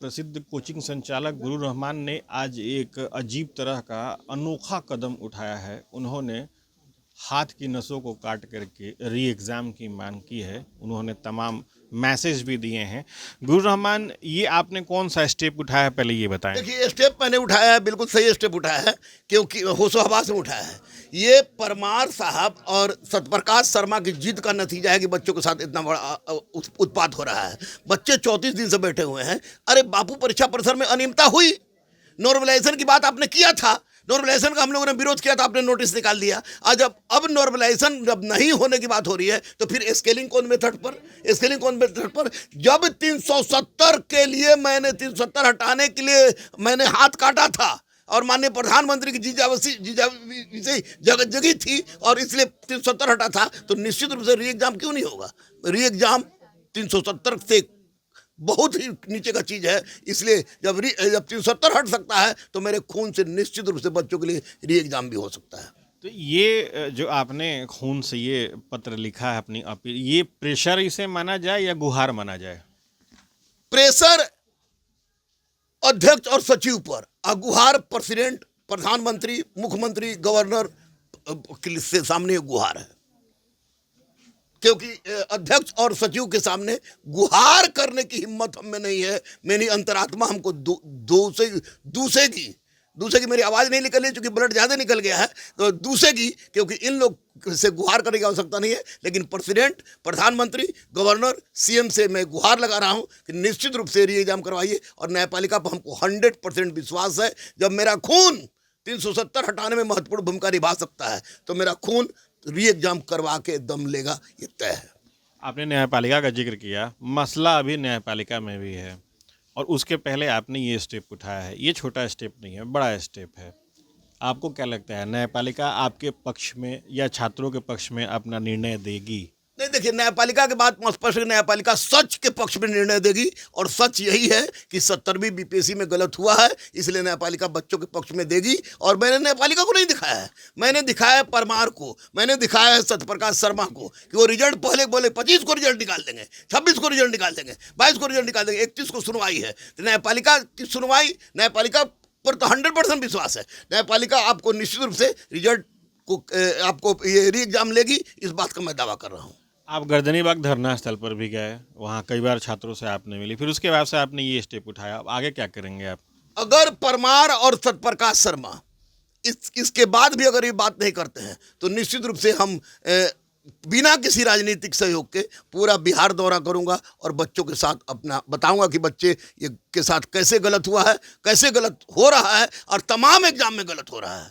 प्रसिद्ध कोचिंग संचालक गुरु रहमान ने आज एक अजीब तरह का अनोखा कदम उठाया है। उन्होंने हाथ की नसों को काट करके री एग्ज़ाम की मांग की है। उन्होंने तमाम मैसेज भी दिए हैं। गुरु रहमान, ये आपने कौन सा स्टेप उठाया है, पहले ये बताएं। देखिए, स्टेप मैंने उठाया है, बिल्कुल सही स्टेप उठाया है, क्योंकि होशो हवास में उठाया है। ये परमार साहब और सत्यप्रकाश शर्मा की जीत का नतीजा है कि बच्चों के साथ इतना बड़ा उत्पात हो रहा है। बच्चे 34 दिन से बैठे हुए हैं। अरे बापू, परीक्षा परिसर में अनियमितता हुई, नॉर्मलाइजेशन की बात आपने किया था, नॉर्मलाइजेशन का हम लोगों ने विरोध किया था, आपने नोटिस निकाल दिया। आज अब नॉर्मलाइजेशन जब नहीं होने की बात हो रही है तो फिर स्केलिंग कौन मेथड पर जब 370 के लिए मैंने 370 हटाने के लिए मैंने हाथ काटा था और माननीय प्रधानमंत्री की जीजावी जगत जगी थी और इसलिए 370 हटा था, तो निश्चित रूप से री एग्जाम क्यों नहीं होगा। री एग्जाम 370 से बहुत ही नीचे का चीज़ है, इसलिए जब 370 हट सकता है तो मेरे खून से निश्चित रूप से बच्चों के लिए री एग्जाम भी हो सकता है। तो ये जो आपने खून से ये पत्र लिखा है अपनी अपील, ये प्रेशर इसे माना जाए या गुहार माना जाए? प्रेशर अध्यक्ष और सचिव पर, गुहार प्रेसिडेंट, प्रधानमंत्री, मुख्यमंत्री, गवर्नर के सामने गुहार है, क्योंकि अध्यक्ष और सचिव के सामने गुहार करने की हिम्मत हम में नहीं है। मेरी अंतरात्मा हमको दूसरेगी, मेरी आवाज़ नहीं निकल रही चूंकि ब्लड ज़्यादा निकल गया है, तो दूसरेगी, क्योंकि इन लोग से गुहार करने की आवश्यकता नहीं है। लेकिन प्रेसिडेंट, प्रधानमंत्री, गवर्नर, सीएम से मैं गुहार लगा रहा हूँ कि निश्चित रूप से री एग्जाम करवाइए। और न्यायपालिका पर हमको 100% विश्वास है। जब मेरा खून 370 हटाने में महत्वपूर्ण भूमिका निभा सकता है तो मेरा खून री एग्जाम करवा के दम लेगा, ये तय है। आपने न्यायपालिका का जिक्र किया, मसला अभी न्यायपालिका में भी है और उसके पहले आपने ये स्टेप उठाया है। ये छोटा स्टेप नहीं है, बड़ा स्टेप है। आपको क्या लगता है, न्यायपालिका आपके पक्ष में या छात्रों के पक्ष में अपना निर्णय देगी? नहीं, देखिए, न्यायपालिका के बाद स्पष्ट, न्यायपालिका सच के पक्ष में निर्णय देगी और सच यही है कि 70वीं बीपीएससी में गलत हुआ है, इसलिए न्यायपालिका बच्चों के पक्ष में देगी। और मैंने न्यायपालिका को नहीं दिखाया है, मैंने दिखाया है परमार को, मैंने दिखाया है सत्यप्रकाश शर्मा को कि वो रिजल्ट पहले बोले 25 को रिजल्ट निकाल देंगे, 26 को रिजल्ट निकाल देंगे, 22 को रिजल्ट निकाल देंगे, 31 को सुनवाई है। तो न्यायपालिका की सुनवाई, न्यायपालिका पर तो 100% विश्वास है। न्यायपालिका आपको निश्चित रूप से रिजल्ट को आपको ये री एग्जाम लेगी, इस बात का मैं दावा कर रहा हूँ। आप गर्दनीबाग धरना स्थल पर भी गए, वहाँ कई बार छात्रों से आपने मिली, फिर उसके बाद से आपने ये स्टेप उठाया। अब आगे क्या करेंगे आप? अगर परमार और सत्यप्रकाश शर्मा इसके बाद भी अगर ये बात नहीं करते हैं तो निश्चित रूप से हम बिना किसी राजनीतिक सहयोग के पूरा बिहार दौरा करूंगा और बच्चों के साथ अपना बताऊंगा कि बच्चे ये के साथ कैसे गलत हुआ है, कैसे गलत हो रहा है और तमाम एग्जाम में गलत हो रहा है।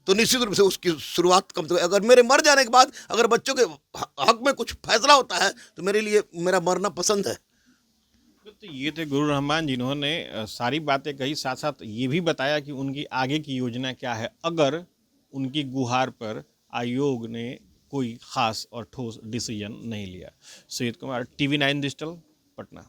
तो निश्चित रूप से उसकी शुरुआत कम से कम, अगर मेरे मर जाने के बाद अगर बच्चों के हक में कुछ फैसला होता है तो मेरे लिए मेरा मरना पसंद है। तो ये थे गुरु रहमान, जिन्होंने सारी बातें कही, साथ साथ ये भी बताया कि उनकी आगे की योजना क्या है अगर उनकी गुहार पर आयोग ने कोई ख़ास और ठोस डिसीजन नहीं लिया। Syed Kumar, TV9 digital, Patna.